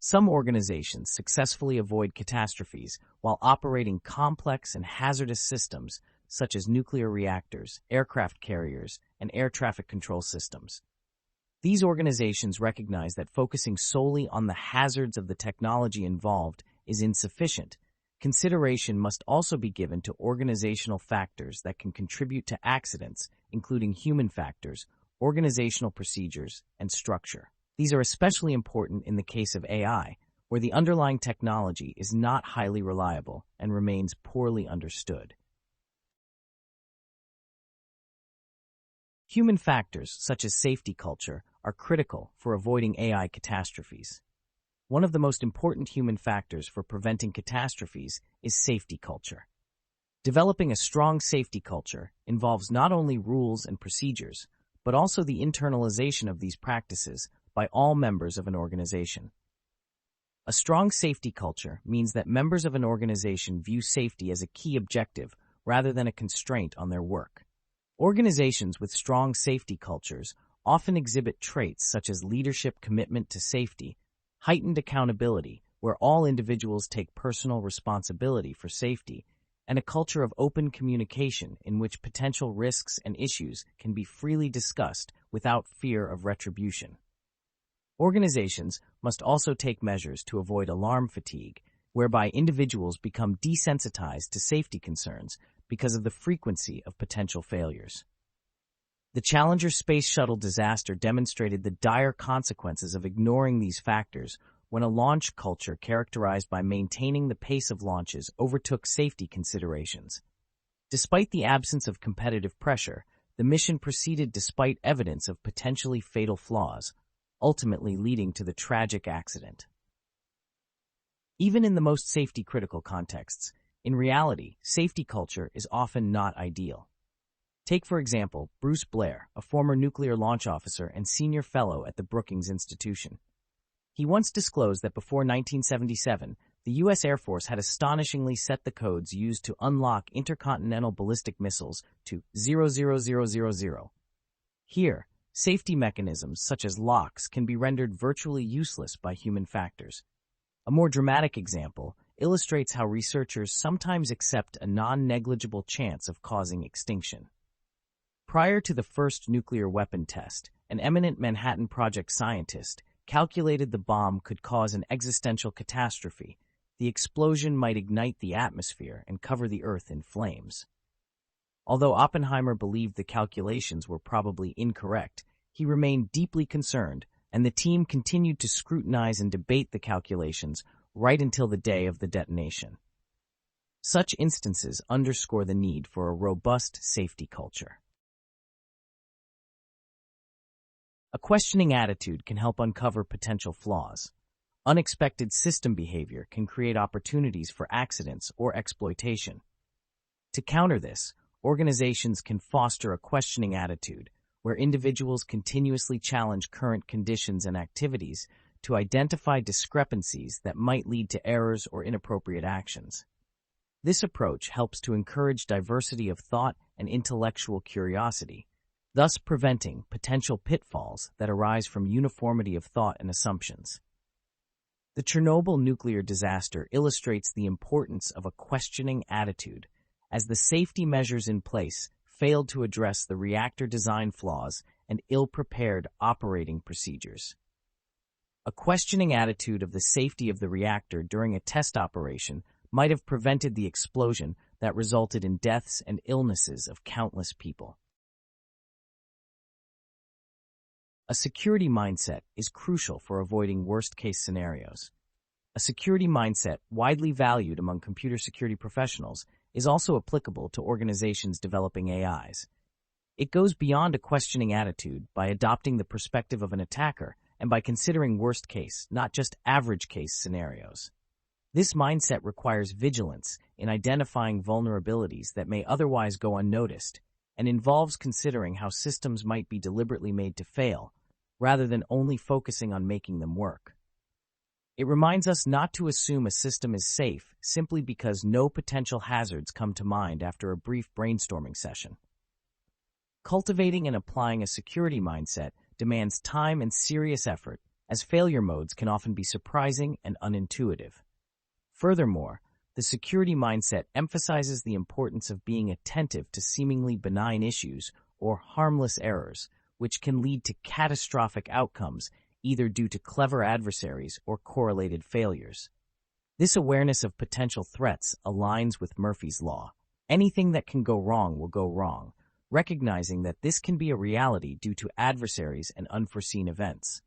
Some organizations successfully avoid catastrophes while operating complex and hazardous systems such as nuclear reactors, aircraft carriers, and air traffic control systems. These organizations recognize that focusing solely on the hazards of the technology involved is insufficient. Consideration must also be given to organizational factors that can contribute to accidents, including human factors, organizational procedures, and structure. These are especially important in the case of AI, where the underlying technology is not highly reliable and remains poorly understood. Human factors, such as safety culture, are critical for avoiding AI catastrophes. One of the most important human factors for preventing catastrophes is safety culture. Developing a strong safety culture involves not only rules and procedures, but also the internalization of these practices by all members of an organization. A strong safety culture means that members of an organization view safety as a key objective rather than a constraint on their work. Organizations with strong safety cultures often exhibit traits such as leadership commitment to safety, heightened accountability, where all individuals take personal responsibility for safety, and a culture of open communication in which potential risks and issues can be freely discussed without fear of retribution. Organizations must also take measures to avoid alarm fatigue, whereby individuals become desensitized to safety concerns because of the frequency of potential failures. The Challenger space shuttle disaster demonstrated the dire consequences of ignoring these factors when a launch culture characterized by maintaining the pace of launches overtook safety considerations. Despite the absence of competitive pressure, the mission proceeded despite evidence of potentially fatal flaws, ultimately leading to the tragic accident. Even in the most safety-critical contexts, in reality, safety culture is often not ideal. Take, for example, Bruce Blair, a former nuclear launch officer and senior fellow at the Brookings Institution. He once disclosed that before 1977, the U.S. Air Force had astonishingly set the codes used to unlock intercontinental ballistic missiles to 00000. Here, safety mechanisms such as locks can be rendered virtually useless by human factors. A more dramatic example illustrates how researchers sometimes accept a non-negligible chance of causing extinction. Prior to the first nuclear weapon test, an eminent Manhattan Project scientist calculated the bomb could cause an existential catastrophe. The explosion might ignite the atmosphere and cover the Earth in flames. Although Oppenheimer believed the calculations were probably incorrect, he remained deeply concerned, and the team continued to scrutinize and debate the calculations right until the day of the detonation. Such instances underscore the need for a robust safety culture. A questioning attitude can help uncover potential flaws. Unexpected system behavior can create opportunities for accidents or exploitation. To counter this, organizations can foster a questioning attitude where individuals continuously challenge current conditions and activities to identify discrepancies that might lead to errors or inappropriate actions. This approach helps to encourage diversity of thought and intellectual curiosity, thus preventing potential pitfalls that arise from uniformity of thought and assumptions. The Chernobyl nuclear disaster illustrates the importance of a questioning attitude, as the safety measures in place failed to address the reactor design flaws and ill-prepared operating procedures. A questioning attitude of the safety of the reactor during a test operation might have prevented the explosion that resulted in deaths and illnesses of countless people. A security mindset is crucial for avoiding worst-case scenarios. A security mindset, widely valued among computer security professionals, is also applicable to organizations developing AIs. It goes beyond a questioning attitude by adopting the perspective of an attacker and by considering worst-case, not just average-case scenarios. This mindset requires vigilance in identifying vulnerabilities that may otherwise go unnoticed and involves considering how systems might be deliberately made to fail, rather than only focusing on making them work. It reminds us not to assume a system is safe simply because no potential hazards come to mind after a brief brainstorming session. Cultivating and applying a security mindset demands time and serious effort, as failure modes can often be surprising and unintuitive. Furthermore, the security mindset emphasizes the importance of being attentive to seemingly benign issues or harmless errors, which can lead to catastrophic outcomes either due to clever adversaries or correlated failures. This awareness of potential threats aligns with Murphy's Law. Anything that can go wrong will go wrong, recognizing that this can be a reality due to adversaries and unforeseen events.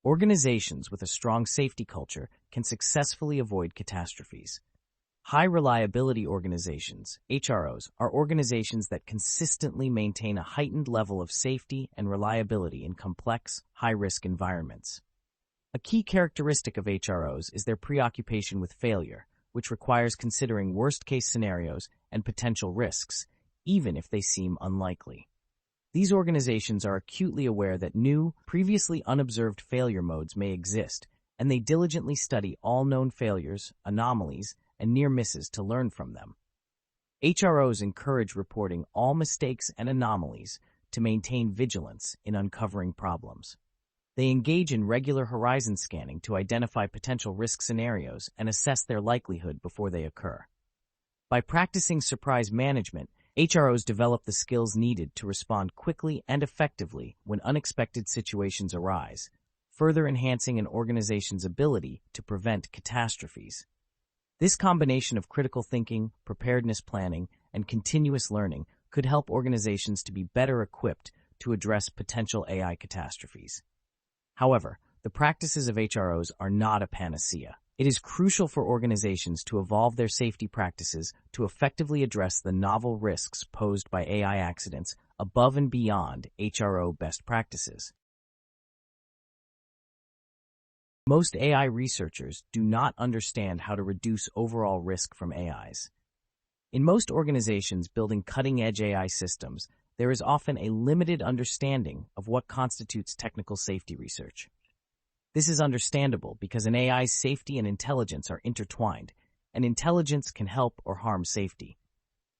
Organizations with a strong safety culture can successfully avoid catastrophes. High-reliability organizations, HROs, are organizations that consistently maintain a heightened level of safety and reliability in complex, high-risk environments. A key characteristic of HROs is their preoccupation with failure, which requires considering worst-case scenarios and potential risks, even if they seem unlikely. These organizations are acutely aware that new, previously unobserved failure modes may exist, and they diligently study all known failures, anomalies, and near misses to learn from them. HROs encourage reporting all mistakes and anomalies to maintain vigilance in uncovering problems. They engage in regular horizon scanning to identify potential risk scenarios and assess their likelihood before they occur. By practicing surprise management, HROs develop the skills needed to respond quickly and effectively when unexpected situations arise, further enhancing an organization's ability to prevent catastrophes. This combination of critical thinking, preparedness planning, and continuous learning could help organizations to be better equipped to address potential AI catastrophes. However, the practices of HROs are not a panacea. It is crucial for organizations to evolve their safety practices to effectively address the novel risks posed by AI accidents above and beyond HRO best practices. Most AI researchers do not understand how to reduce overall risk from AIs. In most organizations building cutting-edge AI systems, there is often a limited understanding of what constitutes technical safety research. This is understandable because an AI's safety and intelligence are intertwined, and intelligence can help or harm safety.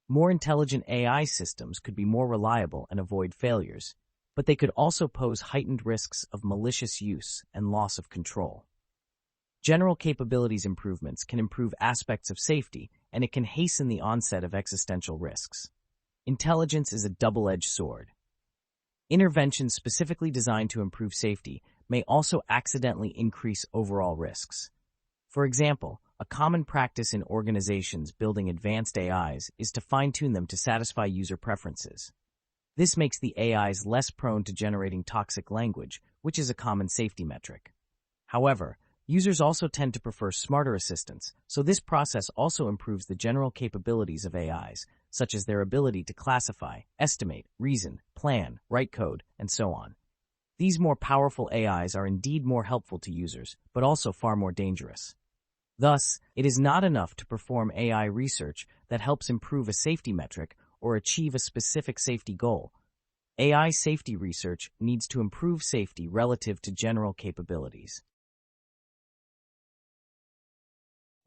More intelligent AI systems could be more reliable and avoid failures, but they could also pose heightened risks of malicious use and loss of control. General capabilities improvements can improve aspects of safety, and it can hasten the onset of existential risks. Intelligence is a double-edged sword. Interventions specifically designed to improve safety may also accidentally increase overall risks. For example, a common practice in organizations building advanced AIs is to fine-tune them to satisfy user preferences. This makes the AIs less prone to generating toxic language, which is a common safety metric. However, users also tend to prefer smarter assistants, so this process also improves the general capabilities of AIs, such as their ability to classify, estimate, reason, plan, write code, and so on. These more powerful AIs are indeed more helpful to users, but also far more dangerous. Thus, it is not enough to perform AI research that helps improve a safety metric or achieve a specific safety goal. AI safety research needs to improve safety relative to general capabilities.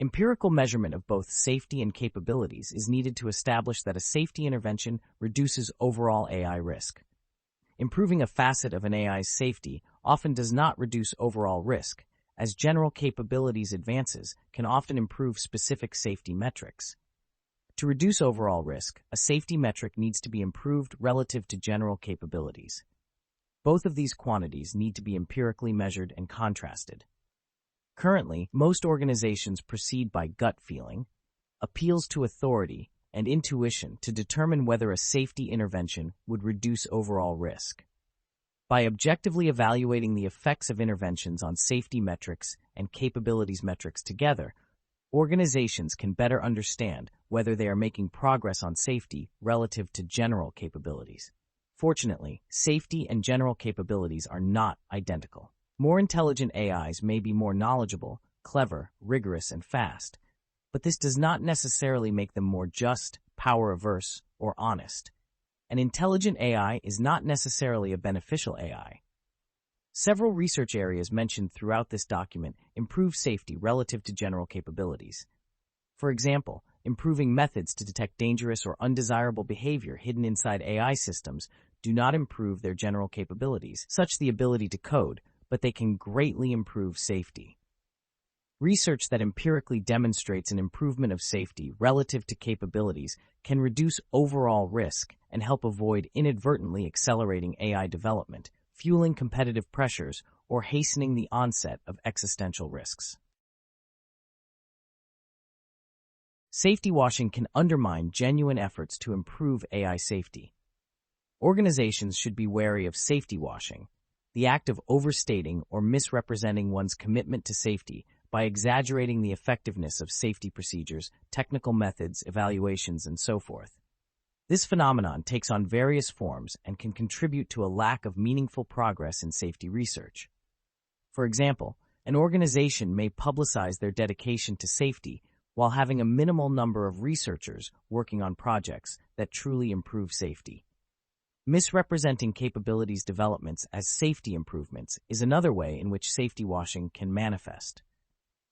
Empirical measurement of both safety and capabilities is needed to establish that a safety intervention reduces overall AI risk. Improving a facet of an AI's safety often does not reduce overall risk, as general capabilities advances can often improve specific safety metrics. To reduce overall risk, a safety metric needs to be improved relative to general capabilities. Both of these quantities need to be empirically measured and contrasted. Currently, most organizations proceed by gut feeling, appeals to authority, and intuition to determine whether a safety intervention would reduce overall risk. By objectively evaluating the effects of interventions on safety metrics and capabilities metrics together, organizations can better understand whether they are making progress on safety relative to general capabilities. Fortunately, safety and general capabilities are not identical. More intelligent AIs may be more knowledgeable, clever, rigorous, and fast, but this does not necessarily make them more just, power-averse, or honest. An intelligent AI is not necessarily a beneficial AI. Several research areas mentioned throughout this document improve safety relative to general capabilities. For example, improving methods to detect dangerous or undesirable behavior hidden inside AI systems do not improve their general capabilities, such as the ability to code, but they can greatly improve safety. Research that empirically demonstrates an improvement of safety relative to capabilities can reduce overall risk and help avoid inadvertently accelerating AI development, fueling competitive pressures, or hastening the onset of existential risks. Safety washing can undermine genuine efforts to improve AI safety. Organizations should be wary of safety washing, the act of overstating or misrepresenting one's commitment to safety by exaggerating the effectiveness of safety procedures, technical methods, evaluations, and so forth. This phenomenon takes on various forms and can contribute to a lack of meaningful progress in safety research. For example, an organization may publicize their dedication to safety while having a minimal number of researchers working on projects that truly improve safety. Misrepresenting capabilities developments as safety improvements is another way in which safety washing can manifest.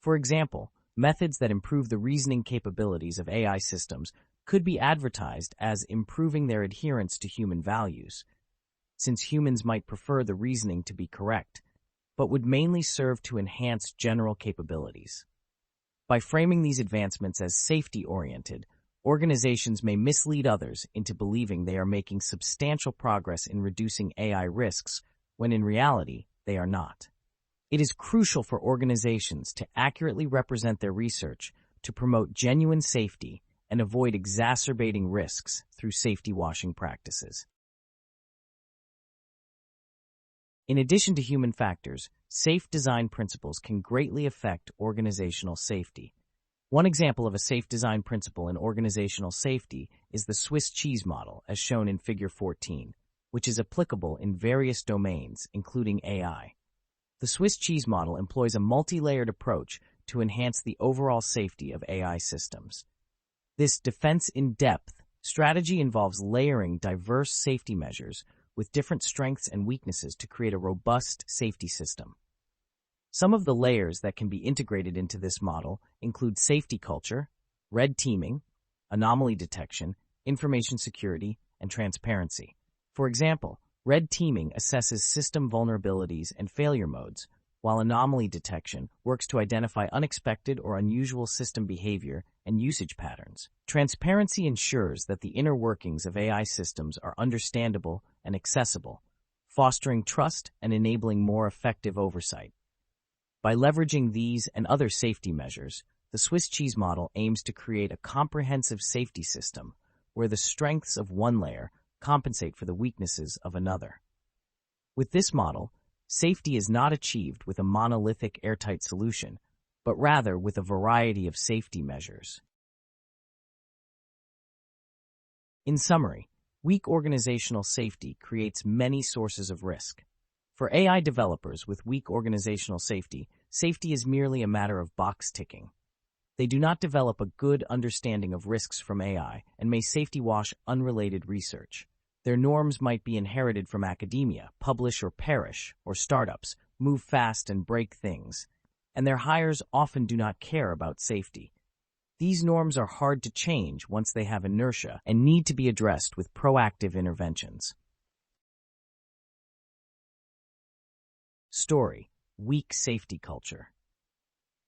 For example, methods that improve the reasoning capabilities of AI systems could be advertised as improving their adherence to human values, since humans might prefer the reasoning to be correct, but would mainly serve to enhance general capabilities. By framing these advancements as safety-oriented, organizations may mislead others into believing they are making substantial progress in reducing AI risks, when in reality, they are not. It is crucial for organizations to accurately represent their research to promote genuine safety and avoid exacerbating risks through safety washing practices. In addition to human factors, safe design principles can greatly affect organizational safety. One example of a safe design principle in organizational safety is the Swiss cheese model, as shown in Figure 14, which is applicable in various domains, including AI. The Swiss cheese model employs a multi-layered approach to enhance the overall safety of AI systems. This defense-in-depth strategy involves layering diverse safety measures with different strengths and weaknesses to create a robust safety system. Some of the layers that can be integrated into this model include safety culture, red teaming, anomaly detection, information security, and transparency. For example, red teaming assesses system vulnerabilities and failure modes, while anomaly detection works to identify unexpected or unusual system behavior and usage patterns. Transparency ensures that the inner workings of AI systems are understandable and accessible, fostering trust and enabling more effective oversight. By leveraging these and other safety measures, the Swiss cheese model aims to create a comprehensive safety system where the strengths of one layer compensate for the weaknesses of another. With this model, safety is not achieved with a monolithic airtight solution, but rather with a variety of safety measures. In summary, weak organizational safety creates many sources of risk. For AI developers with weak organizational safety, safety is merely a matter of box ticking. They do not develop a good understanding of risks from AI and may safety wash unrelated research. Their norms might be inherited from academia, publish or perish, or startups, move fast and break things, and their hires often do not care about safety. These norms are hard to change once they have inertia and need to be addressed with proactive interventions. Story: weak safety culture.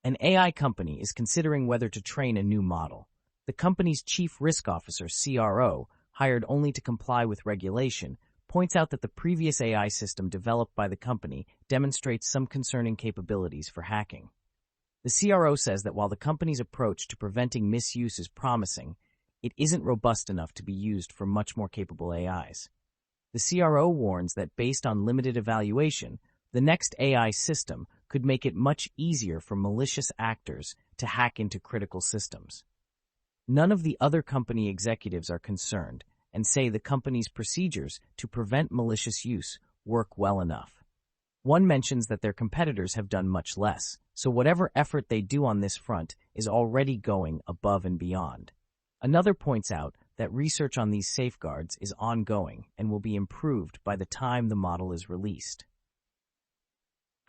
An AI company is considering whether to train a new model. The company's chief risk officer, CRO, hired only to comply with regulation, points out that the previous AI system developed by the company demonstrates some concerning capabilities for hacking. The CRO says that while the company's approach to preventing misuse is promising, it isn't robust enough to be used for much more capable AIs. The CRO warns that based on limited evaluation, the next AI system could make it much easier for malicious actors to hack into critical systems. None of the other company executives are concerned and say the company's procedures to prevent malicious use work well enough. One mentions that their competitors have done much less, so whatever effort they do on this front is already going above and beyond. Another points out that research on these safeguards is ongoing and will be improved by the time the model is released.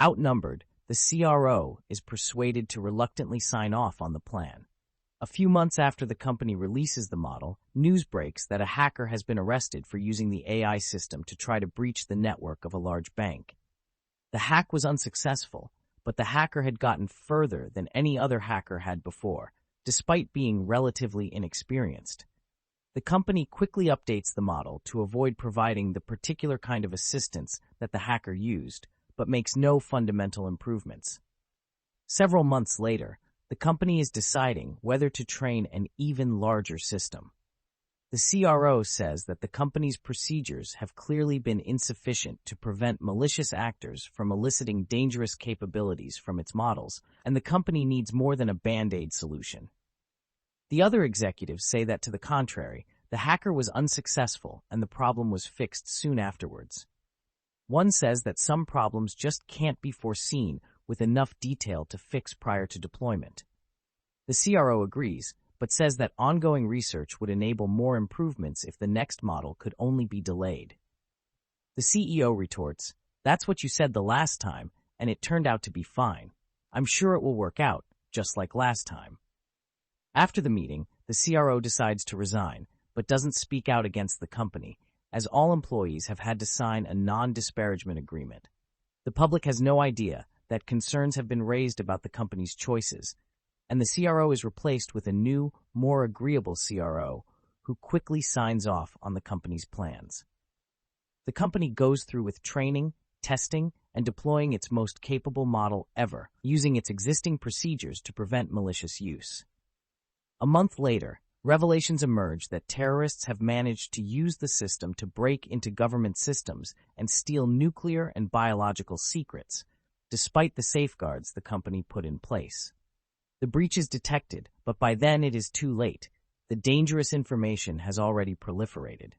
Outnumbered, the CRO is persuaded to reluctantly sign off on the plan. A few months after the company releases the model, news breaks that a hacker has been arrested for using the AI system to try to breach the network of a large bank. The hack was unsuccessful, but the hacker had gotten further than any other hacker had before, despite being relatively inexperienced. The company quickly updates the model to avoid providing the particular kind of assistance that the hacker used, but makes no fundamental improvements. Several months later, the company is deciding whether to train an even larger system. The CRO says that the company's procedures have clearly been insufficient to prevent malicious actors from eliciting dangerous capabilities from its models, and the company needs more than a band-aid solution. The other executives say that, to the contrary, the hacker was unsuccessful and the problem was fixed soon afterwards. One says that some problems just can't be foreseen with enough detail to fix prior to deployment. The CRO agrees, but says that ongoing research would enable more improvements if the next model could only be delayed. The CEO retorts, "That's what you said the last time, and it turned out to be fine. I'm sure it will work out, just like last time." After the meeting, the CRO decides to resign, but doesn't speak out against the company, as all employees have had to sign a non-disparagement agreement. The public has no idea that concerns have been raised about the company's choices, and the CRO is replaced with a new, more agreeable CRO who quickly signs off on the company's plans. The company goes through with training, testing, and deploying its most capable model ever, using its existing procedures to prevent malicious use. A month later, revelations emerge that terrorists have managed to use the system to break into government systems and steal nuclear and biological secrets, despite the safeguards the company put in place. The breach is detected, but by then it is too late. The dangerous information has already proliferated.